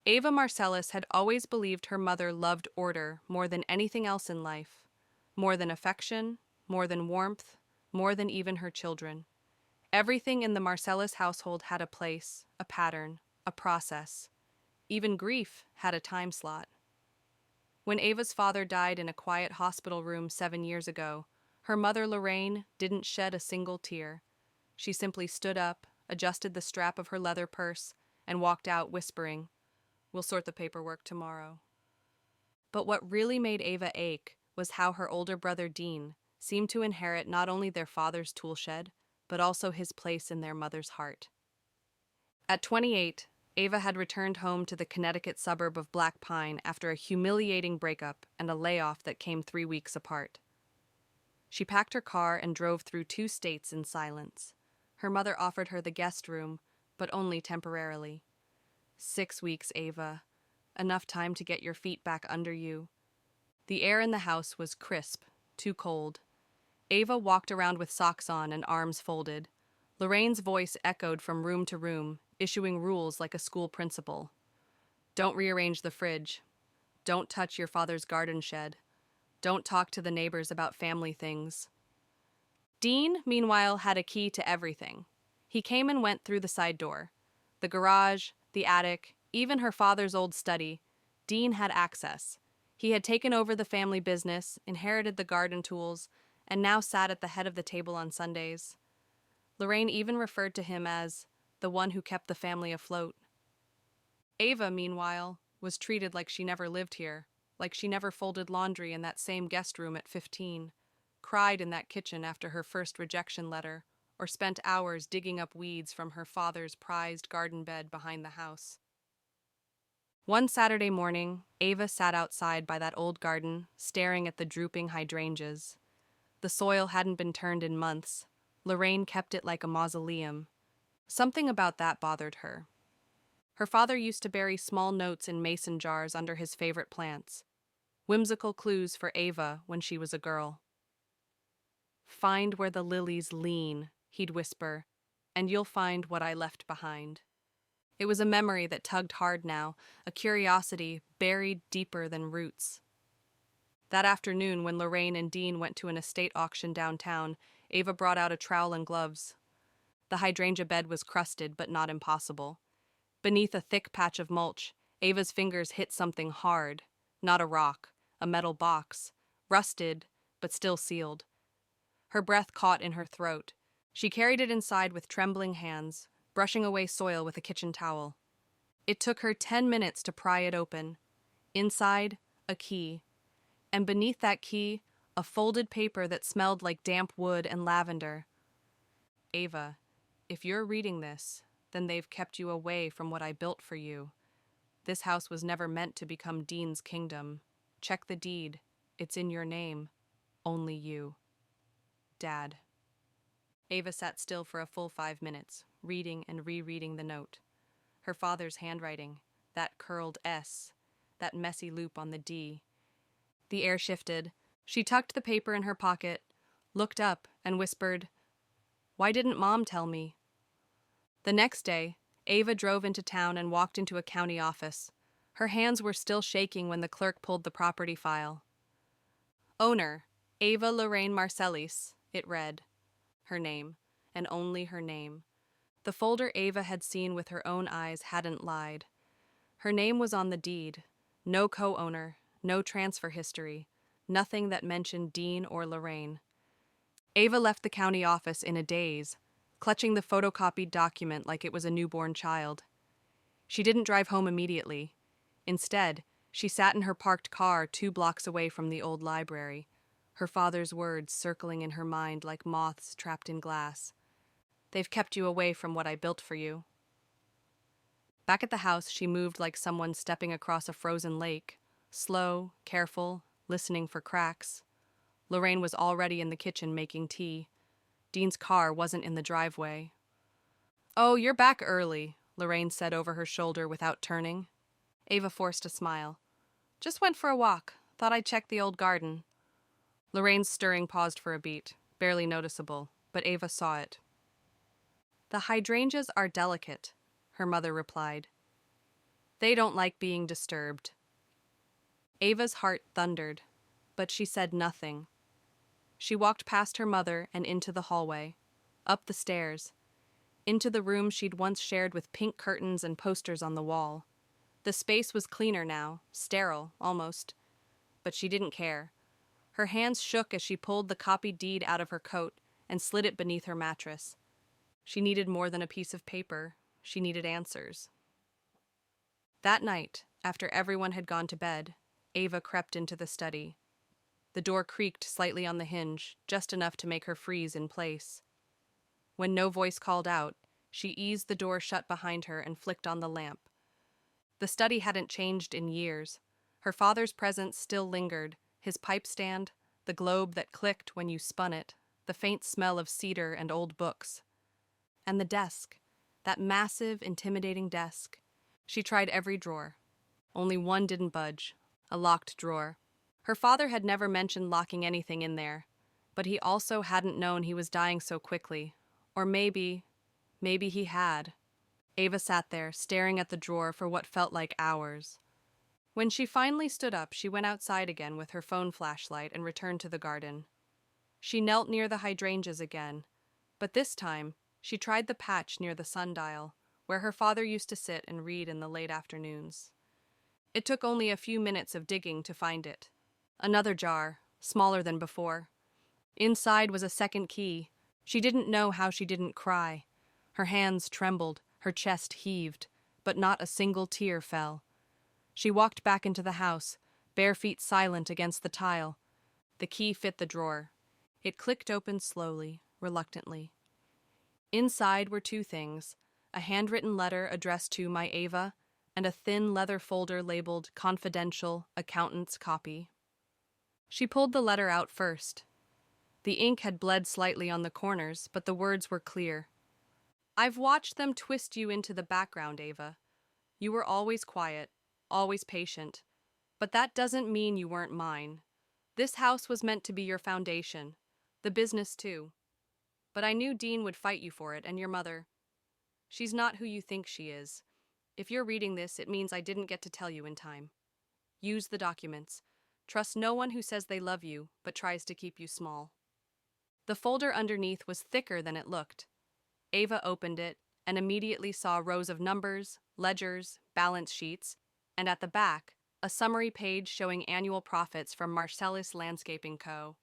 Ava Marcellus had always believed her mother loved order more than anything else in life, more than affection, more than warmth, more than even her children. Everything in the Marcellus household had a place, a pattern, a process. Even grief had a time slot. When Ava's father died in a quiet hospital room 7 years ago, her mother Lorraine didn't shed a single tear. She simply stood up, adjusted the strap of her leather purse, and walked out whispering, "We'll sort the paperwork tomorrow." But what really made Ava ache was how her older brother Dean seemed to inherit not only their father's toolshed, but also his place in their mother's heart. At 28, Ava had returned home to the Connecticut suburb of Black Pine after a humiliating breakup and a layoff that came 3 weeks apart. She packed her car and drove through 2 states in silence. Her mother offered her the guest room, but only temporarily. 6 weeks, Ava. Enough time to get your feet back under you. The air in the house was crisp, too cold. Ava walked around with socks on and arms folded. Lorraine's voice echoed from room to room, issuing rules like a school principal. Don't rearrange the fridge. Don't touch your father's garden shed. Don't talk to the neighbors about family things. Dean, meanwhile, had a key to everything. He came and went through the side door. The garage, the attic, even her father's old study. Dean had access. He had taken over the family business, inherited the garden tools, and now sat at the head of the table on Sundays. Lorraine even referred to him as the one who kept the family afloat. Ava, meanwhile, was treated like she never lived here, like she never folded laundry in that same guest room at 15, cried in that kitchen after her first rejection letter, or spent hours digging up weeds from her father's prized garden bed behind the house. One Saturday morning, Ava sat outside by that old garden, staring at the drooping hydrangeas. The soil hadn't been turned in months. Lorraine kept it like a mausoleum. Something about that bothered her. Her father used to bury small notes in mason jars under his favorite plants, whimsical clues for Ava when she was a girl. "Find where the lilies lean," he'd whisper, "and you'll find what I left behind." It was a memory that tugged hard now, a curiosity buried deeper than roots. That afternoon, when Lorraine and Dean went to an estate auction downtown, Ava brought out a trowel and gloves. The hydrangea bed was crusted, but not impossible. Beneath a thick patch of mulch, Ava's fingers hit something hard, not a rock, a metal box, rusted, but still sealed. Her breath caught in her throat. She carried it inside with trembling hands, brushing away soil with a kitchen towel. It took her 10 minutes to pry it open. Inside, a key. And beneath that key, a folded paper that smelled like damp wood and lavender. "Ava, if you're reading this, then they've kept you away from what I built for you. This house was never meant to become Dean's kingdom. Check the deed. It's in your name. Only you. Dad." Ava sat still for a full 5 minutes, reading and rereading the note. Her father's handwriting, that curled S, that messy loop on the D. The air shifted. She tucked the paper in her pocket, looked up, and whispered, "Why didn't Mom tell me?" The next day, Ava drove into town and walked into a county office. Her hands were still shaking when the clerk pulled the property file. "Owner, Ava Lorraine Marcellus," it read. Her name, and only her name. The folder Ava had seen with her own eyes hadn't lied. Her name was on the deed. No co-owner, no transfer history, nothing that mentioned Dean or Lorraine. Ava left the county office in a daze, clutching the photocopied document like it was a newborn child. She didn't drive home immediately. Instead, she sat in her parked car 2 blocks away from the old library, her father's words circling in her mind like moths trapped in glass. "They've kept you away from what I built for you." Back at the house, she moved like someone stepping across a frozen lake, slow, careful, listening for cracks. Lorraine was already in the kitchen making tea. Dean's car wasn't in the driveway. "Oh, you're back early," Lorraine said over her shoulder without turning. Ava forced a smile. "Just went for a walk. Thought I'd check the old garden." Lorraine's stirring paused for a beat, barely noticeable, but Ava saw it. "The hydrangeas are delicate," her mother replied. They don't like being disturbed. Ava's heart thundered, but she said nothing. She walked past her mother and into the hallway, up the stairs, into the room she'd once shared with pink curtains and posters on the wall. The space was cleaner now, sterile, almost, but she didn't care. Her hands shook as she pulled the copied deed out of her coat and slid it beneath her mattress. She needed more than a piece of paper. She needed answers. That night, after everyone had gone to bed, Ava crept into the study. The door creaked slightly on the hinge, just enough to make her freeze in place. When no voice called out, she eased the door shut behind her and flicked on the lamp. The study hadn't changed in years. Her father's presence still lingered, his pipe stand, the globe that clicked when you spun it, the faint smell of cedar and old books. And the desk, that massive, intimidating desk. She tried every drawer. Only one didn't budge, a locked drawer. Her father had never mentioned locking anything in there, but he also hadn't known he was dying so quickly. Or maybe he had. Ava sat there, staring at the drawer for what felt like hours. When she finally stood up, she went outside again with her phone flashlight and returned to the garden. She knelt near the hydrangeas again, but this time, she tried the patch near the sundial, where her father used to sit and read in the late afternoons. It took only a few minutes of digging to find it. Another jar, smaller than before. Inside was a second key. She didn't know how she didn't cry. Her hands trembled, her chest heaved, but not a single tear fell. She walked back into the house, bare feet silent against the tile. The key fit the drawer. It clicked open slowly, reluctantly. Inside were two things, a handwritten letter addressed to My Ava, and a thin leather folder labeled Confidential Accountant's Copy. She pulled the letter out first. The ink had bled slightly on the corners, but the words were clear. I've watched them twist you into the background, Ava. You were always quiet, always patient. But that doesn't mean you weren't mine. This house was meant to be your foundation. The business, too. But I knew Dean would fight you for it, and your mother. She's not who you think she is. If you're reading this, it means I didn't get to tell you in time. Use the documents. Trust no one who says they love you, but tries to keep you small. The folder underneath was thicker than it looked. Ava opened it and immediately saw rows of numbers, ledgers, balance sheets, and at the back, a summary page showing annual profits from Marcellus Landscaping Co.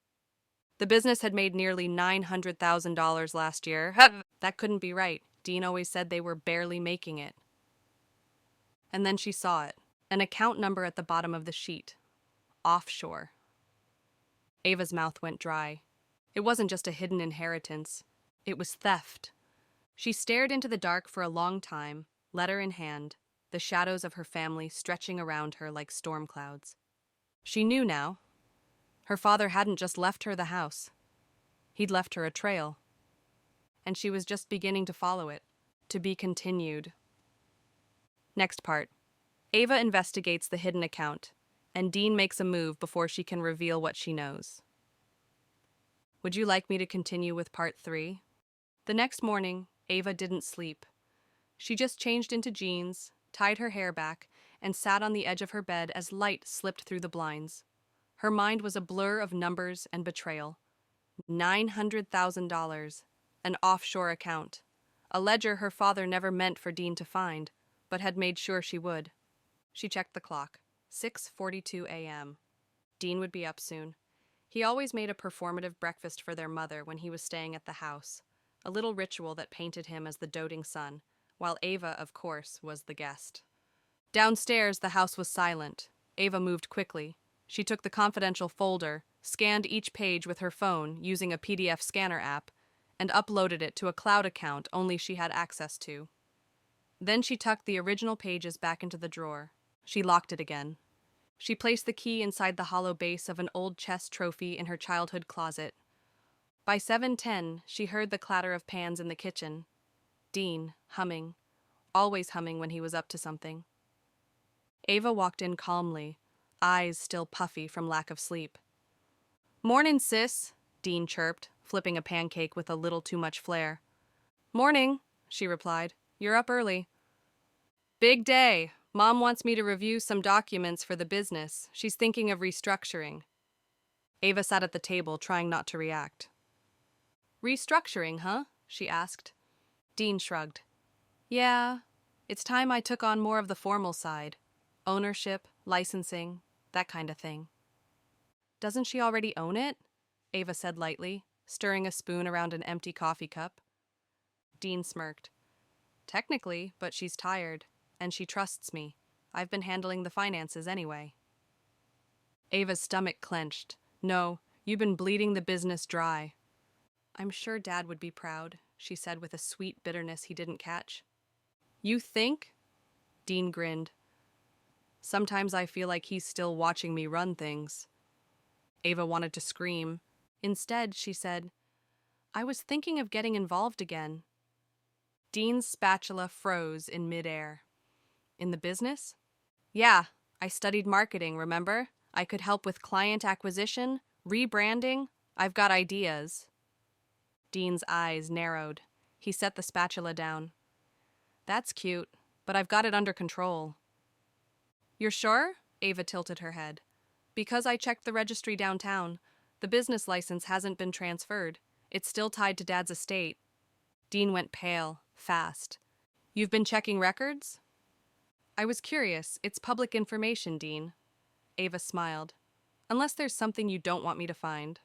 The business had made nearly $900,000 last year. That couldn't be right. Dean always said they were barely making it. And then she saw it, an account number at the bottom of the sheet. Offshore. Ava's mouth went dry. It wasn't just a hidden inheritance. It was theft. She stared into the dark for a long time, letter in hand, the shadows of her family stretching around her like storm clouds. She knew now. Her father hadn't just left her the house. He'd left her a trail. And she was just beginning to follow it, to be continued. Next part. Ava investigates the hidden account, and Dean makes a move before she can reveal what she knows. Would you like me to continue with part 3? The next morning, Ava didn't sleep. She just changed into jeans, tied her hair back, and sat on the edge of her bed as light slipped through the blinds. Her mind was a blur of numbers and betrayal. $900,000, an offshore account, a ledger her father never meant for Dean to find, but had made sure she would. She checked the clock. 6:42 a.m. Dean would be up soon. He always made a performative breakfast for their mother when he was staying at the house, a little ritual that painted him as the doting son, while Ava, of course, was the guest. Downstairs, the house was silent. Ava moved quickly. She took the confidential folder, scanned each page with her phone using a PDF scanner app, and uploaded it to a cloud account only she had access to. Then she tucked the original pages back into the drawer. She locked it again. She placed the key inside the hollow base of an old chess trophy in her childhood closet. By 7:10, she heard the clatter of pans in the kitchen. Dean, humming. Always humming when he was up to something. Ava walked in calmly, eyes still puffy from lack of sleep. "Mornin', sis," Dean chirped, flipping a pancake with a little too much flair. "Morning," she replied. "You're up early." "Big day," Mom wants me to review some documents for the business. She's thinking of restructuring. Ava sat at the table, trying not to react. Restructuring, huh? She asked. Dean shrugged. Yeah, it's time I took on more of the formal side. Ownership, licensing, that kind of thing. Doesn't she already own it? Ava said lightly, stirring a spoon around an empty coffee cup. Dean smirked. Technically, but she's tired, and she trusts me. I've been handling the finances anyway. Ava's stomach clenched. No, you've been bleeding the business dry. I'm sure Dad would be proud, she said with a sweet bitterness he didn't catch. You think? Dean grinned. Sometimes I feel like he's still watching me run things. Ava wanted to scream. Instead, she said, I was thinking of getting involved again. Dean's spatula froze in midair. In the business? Yeah, I studied marketing, remember? I could help with client acquisition, rebranding. I've got ideas. Dean's eyes narrowed. He set the spatula down. That's cute, but I've got it under control. You're sure? Ava tilted her head. Because I checked the registry downtown. The business license hasn't been transferred. It's still tied to Dad's estate. Dean went pale, fast. You've been checking records? I was curious. It's public information, Dean. Ava smiled. Unless there's something you don't want me to find.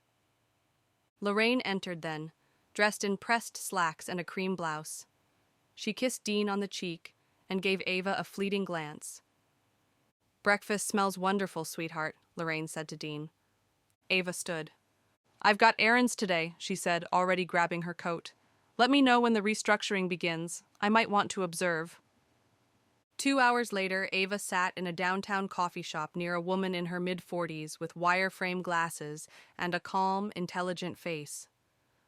Lorraine entered then, dressed in pressed slacks and a cream blouse. She kissed Dean on the cheek and gave Ava a fleeting glance. Breakfast smells wonderful, sweetheart, Lorraine said to Dean. Ava stood. I've got errands today, she said, already grabbing her coat. Let me know when the restructuring begins. I might want to observe. 2 hours later, Ava sat in a downtown coffee shop near a woman in her mid-40s with wire-frame glasses and a calm, intelligent face.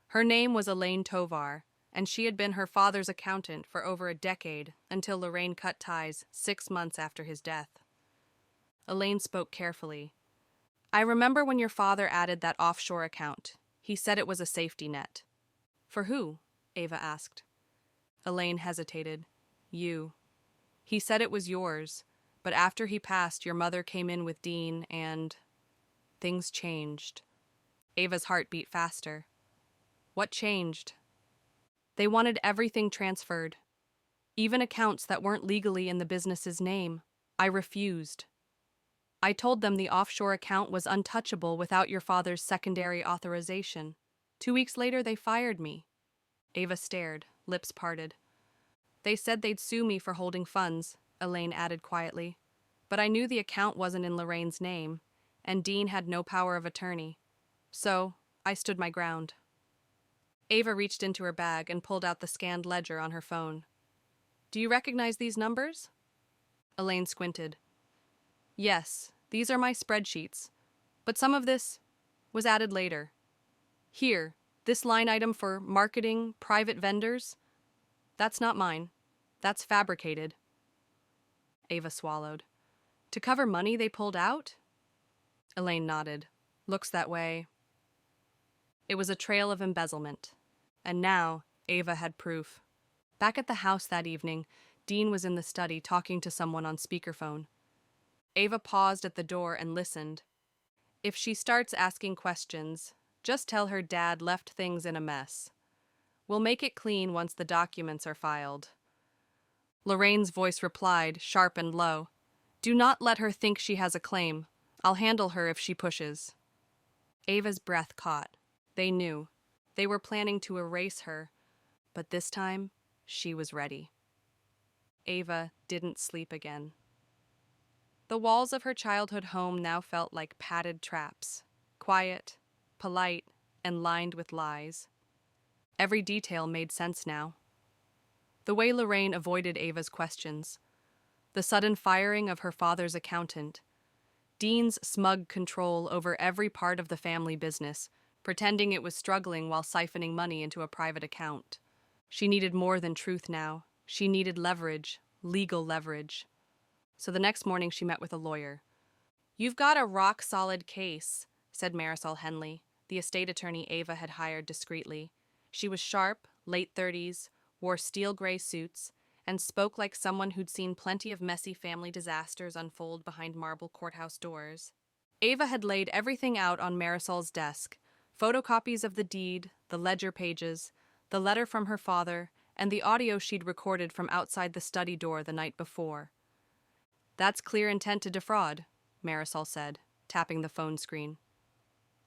Her name was Elaine Tovar, and she had been her father's accountant for over a decade until Lorraine cut ties 6 months after his death. Elaine spoke carefully. I remember when your father added that offshore account. He said it was a safety net. For who? Ava asked. Elaine hesitated. You. He said it was yours, but after he passed, your mother came in with Dean and things changed. Ava's heart beat faster. What changed? They wanted everything transferred, even accounts that weren't legally in the business's name. I refused. I told them the offshore account was untouchable without your father's secondary authorization. 2 weeks later, they fired me. Ava stared, lips parted. They said they'd sue me for holding funds, Elaine added quietly. But I knew the account wasn't in Lorraine's name, and Dean had no power of attorney. So, I stood my ground. Ava reached into her bag and pulled out the scanned ledger on her phone. Do you recognize these numbers? Elaine squinted. Yes, these are my spreadsheets, but some of this was added later. Here, this line item for marketing, private vendors, that's not mine. That's fabricated. Ava swallowed. To cover money they pulled out? Elaine nodded. Looks that way. It was a trail of embezzlement. And now, Ava had proof. Back at the house that evening, Dean was in the study talking to someone on speakerphone. Ava paused at the door and listened. If she starts asking questions, just tell her Dad left things in a mess. We'll make it clean once the documents are filed. Lorraine's voice replied, sharp and low. Do not let her think she has a claim. I'll handle her if she pushes. Ava's breath caught. They knew. They were planning to erase her, but this time, she was ready. Ava didn't sleep again. The walls of her childhood home now felt like padded traps, quiet, polite, and lined with lies. Every detail made sense now. The way Lorraine avoided Ava's questions, the sudden firing of her father's accountant, Dean's smug control over every part of the family business, pretending it was struggling while siphoning money into a private account. She needed more than truth now. She needed leverage, legal leverage. So the next morning she met with a lawyer. You've got a rock-solid case, said Marisol Henley, the estate attorney Ava had hired discreetly. She was sharp, late 30s, wore steel gray suits, and spoke like someone who'd seen plenty of messy family disasters unfold behind marble courthouse doors. Ava had laid everything out on Marisol's desk: photocopies of the deed, the ledger pages, the letter from her father, and the audio she'd recorded from outside the study door the night before. "That's clear intent to defraud," Marisol said, tapping the phone screen.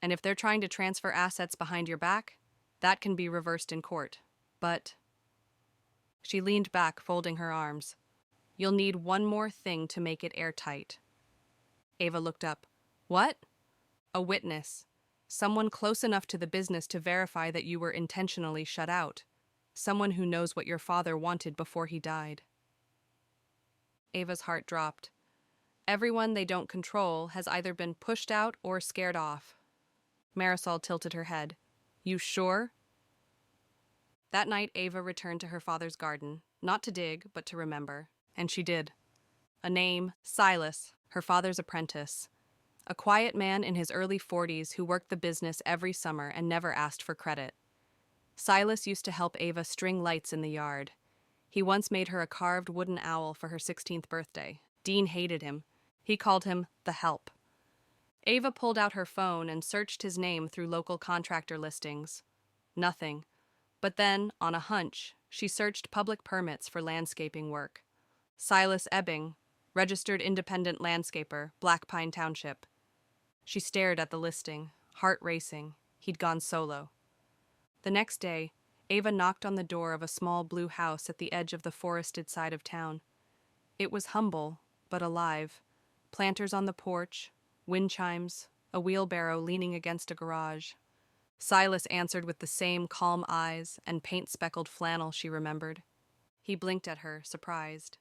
"And if they're trying to transfer assets behind your back, that can be reversed in court. But—" She leaned back, folding her arms. "You'll need one more thing to make it airtight." Ava looked up. "What?" "A witness. Someone close enough to the business to verify that you were intentionally shut out. Someone who knows what your father wanted before he died." Ava's heart dropped. Everyone they don't control has either been pushed out or scared off. Marisol tilted her head. "You sure?" That night, Ava returned to her father's garden, not to dig, but to remember. And she did. A name, Silas, her father's apprentice. A quiet man in his early 40s who worked the business every summer and never asked for credit. Silas used to help Ava string lights in the yard. He once made her a carved wooden owl for her 16th birthday. Dean hated him. He called him the Help. Ava pulled out her phone and searched his name through local contractor listings. Nothing. But then, on a hunch, she searched public permits for landscaping work. Silas Ebbing, registered independent landscaper, Black Pine Township. She stared at the listing, heart racing. He'd gone solo. The next day, Ava knocked on the door of a small blue house at the edge of the forested side of town. It was humble, but alive. Planters on the porch, wind chimes, a wheelbarrow leaning against a garage. Silas answered with the same calm eyes and paint-speckled flannel she remembered. He blinked at her, surprised.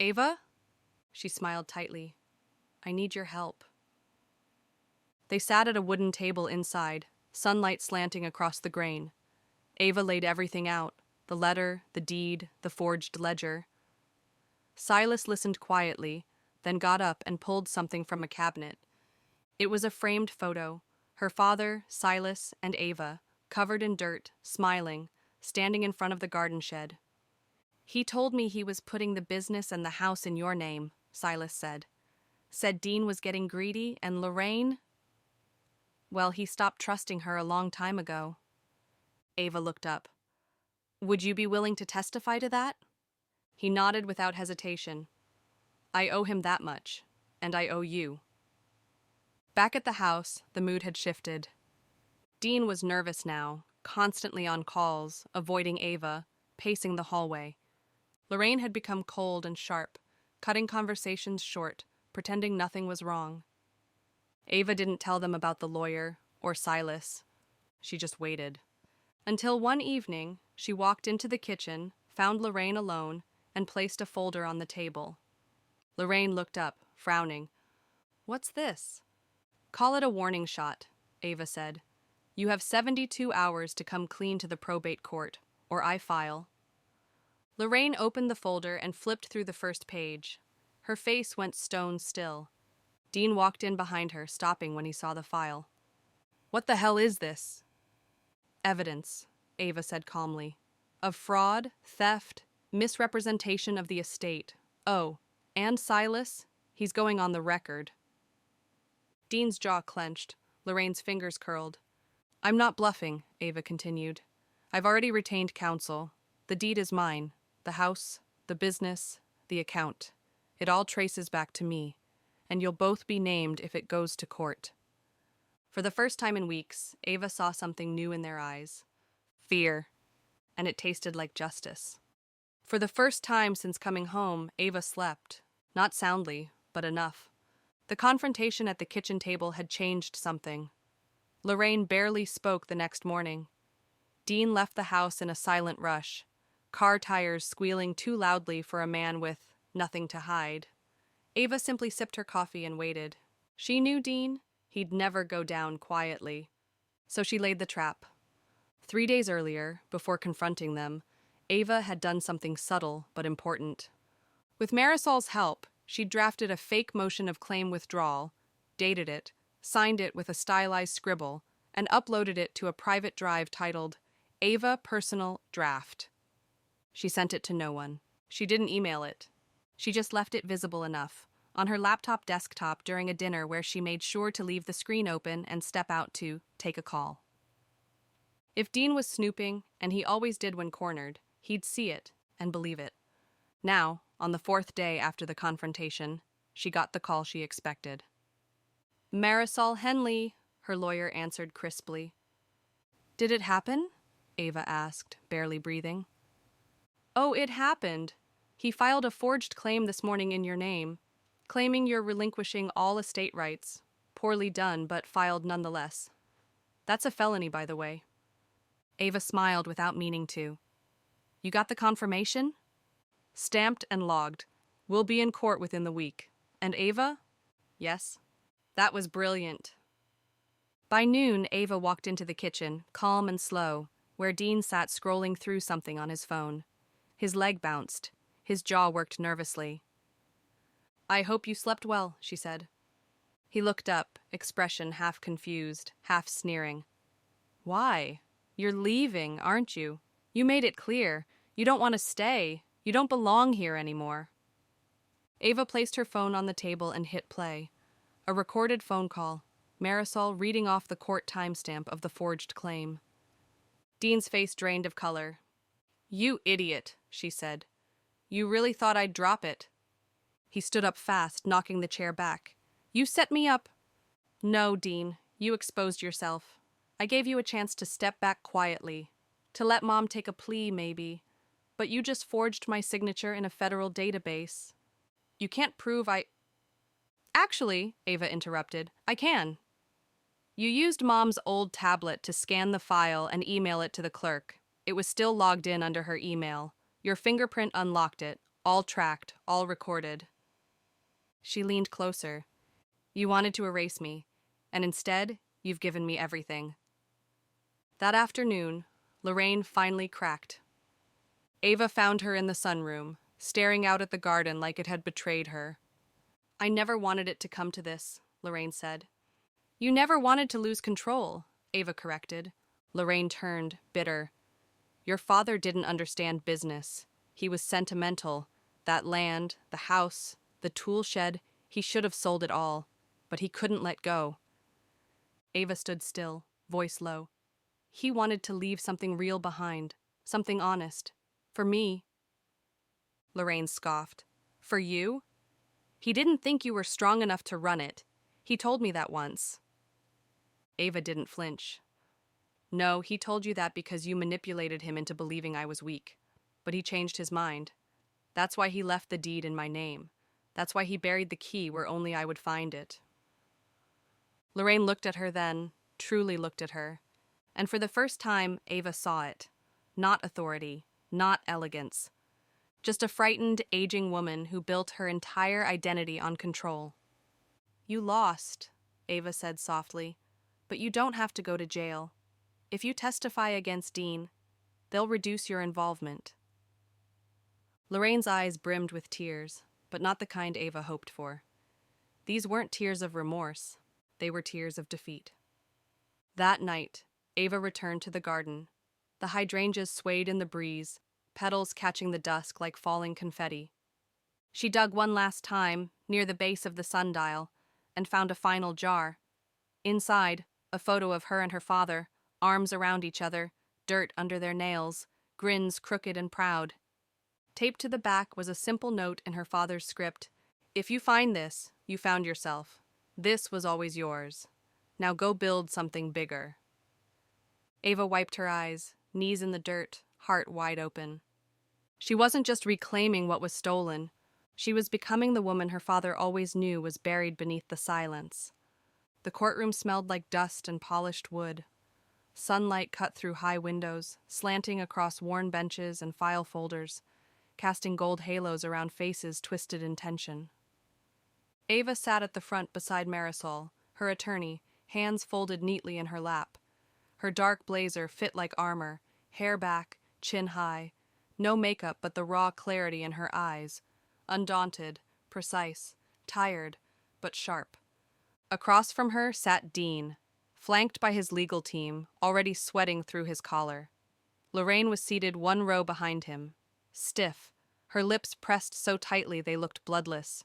"Ava?" She smiled tightly. "I need your help." They sat at a wooden table inside, sunlight slanting across the grain. Ava laid everything out: the letter, the deed, the forged ledger. Silas listened quietly, then got up and pulled something from a cabinet. It was a framed photo: her father, Silas, and Ava, covered in dirt, smiling, standing in front of the garden shed. "He told me he was putting the business and the house in your name," Silas said. "Said Dean was getting greedy, and Lorraine—" "Well, he stopped trusting her a long time ago." Ava looked up. "Would you be willing to testify to that?" He nodded without hesitation. "I owe him that much, and I owe you." Back at the house, the mood had shifted. Dean was nervous now, constantly on calls, avoiding Ava, pacing the hallway. Lorraine had become cold and sharp, cutting conversations short, pretending nothing was wrong. Ava didn't tell them about the lawyer or Silas. She just waited. Until one evening, she walked into the kitchen, found Lorraine alone, and placed a folder on the table. Lorraine looked up, frowning. "What's this?" "Call it a warning shot," Ava said. "You have 72 hours to come clean to the probate court, or I file." Lorraine opened the folder and flipped through the first page. Her face went stone still. Dean walked in behind her, stopping when he saw the file. "What the hell is this?" "Evidence," Ava said calmly. "Of fraud, theft, misrepresentation of the estate. Oh, and Silas, he's going on the record." Dean's jaw clenched. Lorraine's fingers curled. "I'm not bluffing," Ava continued. "I've already retained counsel. The deed is mine. The house, the business, the account. It all traces back to me. And you'll both be named if it goes to court." For the first time in weeks, Ava saw something new in their eyes. Fear. And it tasted like justice. For the first time since coming home, Ava slept. Not soundly, but enough. The confrontation at the kitchen table had changed something. Lorraine barely spoke the next morning. Dean left the house in a silent rush, car tires squealing too loudly for a man with nothing to hide. Ava simply sipped her coffee and waited. She knew Dean. He'd never go down quietly. So she laid the trap. 3 days earlier, before confronting them, Ava had done something subtle but important. With Marisol's help, she'd drafted a fake motion of claim withdrawal, dated it, signed it with a stylized scribble, and uploaded it to a private drive titled Ava Personal Draft. She sent it to no one. She didn't email it. She just left it visible enough, on her laptop desktop during a dinner where she made sure to leave the screen open and step out to take a call. If Dean was snooping, and he always did when cornered, he'd see it and believe it. Now, on the fourth day after the confrontation, she got the call she expected. Marisol Henley, her lawyer answered crisply. Did it happen? Ava asked, barely breathing. Oh, it happened. He filed a forged claim this morning in your name, claiming you're relinquishing all estate rights. Poorly done, but filed nonetheless. That's a felony, by the way. Ava smiled without meaning to. You got the confirmation? Stamped and logged. We'll be in court within the week. And Ava? Yes. That was brilliant. By noon, Ava walked into the kitchen, calm and slow, where Dean sat scrolling through something on his phone. His leg bounced. His jaw worked nervously. I hope you slept well, she said. He looked up, expression half confused, half sneering. Why? You're leaving, aren't you? You made it clear. You don't want to stay. You don't belong here anymore. Ava placed her phone on the table and hit play. A recorded phone call, Marisol reading off the court timestamp of the forged claim. Dean's face drained of color. You idiot, she said. You really thought I'd drop it? He stood up fast, knocking the chair back. You set me up. No, Dean, you exposed yourself. I gave you a chance to step back quietly, to let Mom take a plea, maybe. But you just forged my signature in a federal database. You can't prove I... Actually, Ava interrupted, I can. You used Mom's old tablet to scan the file and email it to the clerk. It was still logged in under her email. Your fingerprint unlocked it, all tracked, all recorded. She leaned closer. You wanted to erase me, and instead, you've given me everything. That afternoon, Lorraine finally cracked. Ava found her in the sunroom, staring out at the garden like it had betrayed her. I never wanted it to come to this, Lorraine said. You never wanted to lose control, Ava corrected. Lorraine turned, bitter. Your father didn't understand business. He was sentimental. That land, the house, the tool shed, he should have sold it all. But he couldn't let go. Ava stood still, voice low. He wanted to leave something real behind, something honest. For me. Lorraine scoffed. For you? He didn't think you were strong enough to run it. He told me that once. Ava didn't flinch. No, he told you that because you manipulated him into believing I was weak. But he changed his mind. That's why he left the deed in my name. That's why he buried the key where only I would find it. Lorraine looked at her then, truly looked at her. And for the first time, Ava saw it. Not authority, not elegance. Just a frightened, aging woman who built her entire identity on control. You lost, Ava said softly, but you don't have to go to jail. If you testify against Dean, they'll reduce your involvement. Lorraine's eyes brimmed with tears, but not the kind Ava hoped for. These weren't tears of remorse, they were tears of defeat. That night, Ava returned to the garden. The hydrangeas swayed in the breeze, petals catching the dusk like falling confetti. She dug one last time, near the base of the sundial, and found a final jar. Inside, a photo of her and her father, arms around each other, dirt under their nails, grins crooked and proud. Taped to the back was a simple note in her father's script. If you find this, you found yourself. This was always yours. Now go build something bigger. Ava wiped her eyes, knees in the dirt, heart wide open. She wasn't just reclaiming what was stolen. She was becoming the woman her father always knew was buried beneath the silence. The courtroom smelled like dust and polished wood. Sunlight cut through high windows, slanting across worn benches and file folders, casting gold halos around faces twisted in tension. Ava sat at the front beside Marisol, her attorney, hands folded neatly in her lap. Her dark blazer fit like armor, hair back, chin high, no makeup but the raw clarity in her eyes, undaunted, precise, tired, but sharp. Across from her sat Dean, flanked by his legal team, already sweating through his collar. Lorraine was seated one row behind him, stiff, Her lips pressed so tightly they looked bloodless.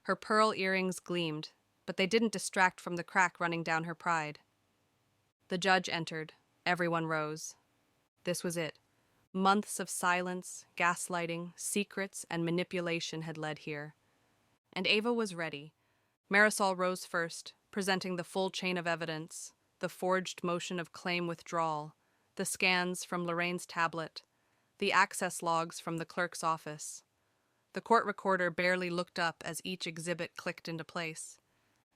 Her pearl earrings gleamed, but they didn't distract from the crack running down her pride. The judge entered. Everyone rose. This was it. Months of silence, gaslighting, secrets, and manipulation had led here. And Ava was ready. Marisol rose first, presenting the full chain of evidence, the forged motion of claim withdrawal, the scans from Lorraine's tablet, the access logs from the clerk's office. The court recorder barely looked up as each exhibit clicked into place.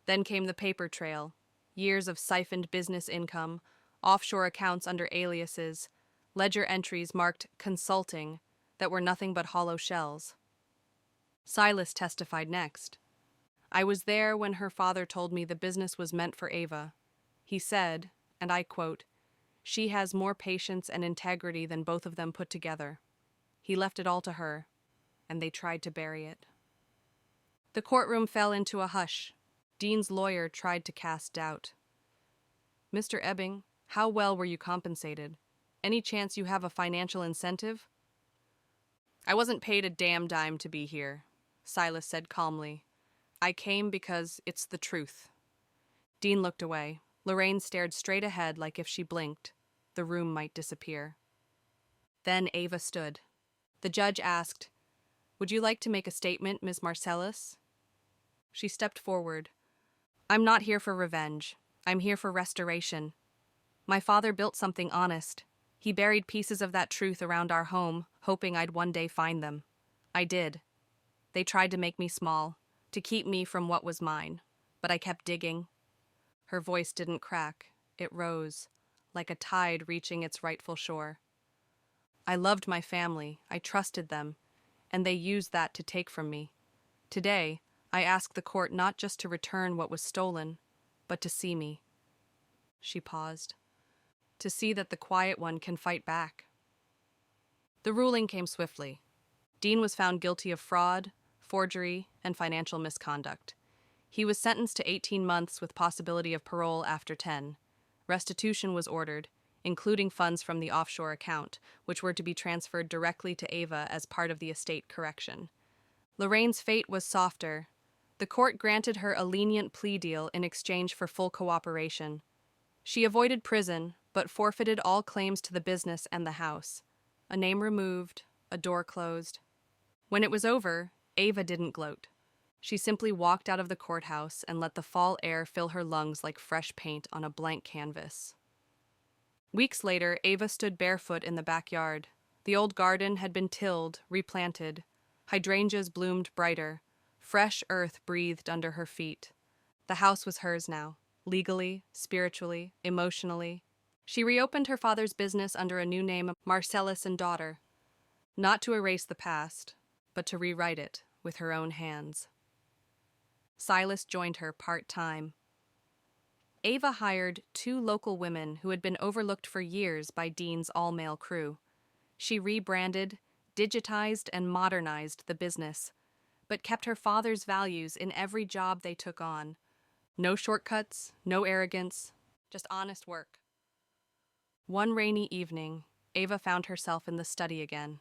Then came the paper trail, years of siphoned business income, offshore accounts under aliases, ledger entries marked consulting that were nothing but hollow shells. Silas testified next. I was there when her father told me the business was meant for Ava. He said, and I quote, "She has more patience and integrity than both of them put together." He left it all to her, and they tried to bury it. The courtroom fell into a hush. Dean's lawyer tried to cast doubt. Mr. Ebbing, how well were you compensated? Any chance you have a financial incentive? I wasn't paid a damn dime to be here, Silas said calmly. I came because it's the truth. Dean looked away. Lorraine stared straight ahead like if she blinked, the room might disappear. Then Ava stood. The judge asked, "Would you like to make a statement, Miss Marcellus?" She stepped forward. I'm not here for revenge. I'm here for restoration. My father built something honest. He buried pieces of that truth around our home, hoping I'd one day find them. I did. They tried to make me small, to keep me from what was mine, but I kept digging. Her voice didn't crack. It rose, like a tide reaching its rightful shore. I loved my family. I trusted them, and they used that to take from me. Today, I ask the court not just to return what was stolen, but to see me. She paused. To see that the quiet one can fight back. The ruling came swiftly. Dean was found guilty of fraud, forgery, and financial misconduct. He was sentenced to 18 months with possibility of parole after 10. Restitution was ordered, including funds from the offshore account, which were to be transferred directly to Ava as part of the estate correction. Lorraine's fate was softer. The court granted her a lenient plea deal in exchange for full cooperation. She avoided prison, but forfeited all claims to the business and the house. A name removed, a door closed. When it was over, Ava didn't gloat. She simply walked out of the courthouse and let the fall air fill her lungs like fresh paint on a blank canvas. Weeks later, Ava stood barefoot in the backyard. The old garden had been tilled, replanted. Hydrangeas bloomed brighter. Fresh earth breathed under her feet. The house was hers now, legally, spiritually, emotionally. She reopened her father's business under a new name, Marcellus and Daughter, not to erase the past, but to rewrite it with her own hands. Silas joined her part-time. Ava hired 2 local women who had been overlooked for years by Dean's all-male crew. She rebranded, digitized, and modernized the business, but kept her father's values in every job they took on. No shortcuts, no arrogance, just honest work. One rainy evening, Ava found herself in the study again.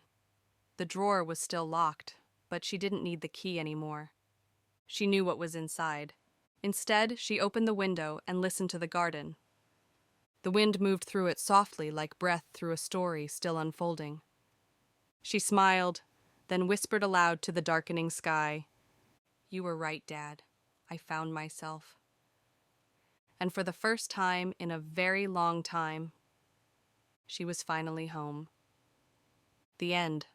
The drawer was still locked, but she didn't need the key anymore. She knew what was inside. Instead, she opened the window and listened to the garden. The wind moved through it softly like breath through a story still unfolding. She smiled, then whispered aloud to the darkening sky, "You were right, Dad. I found myself." And for the first time in a very long time, she was finally home. The end.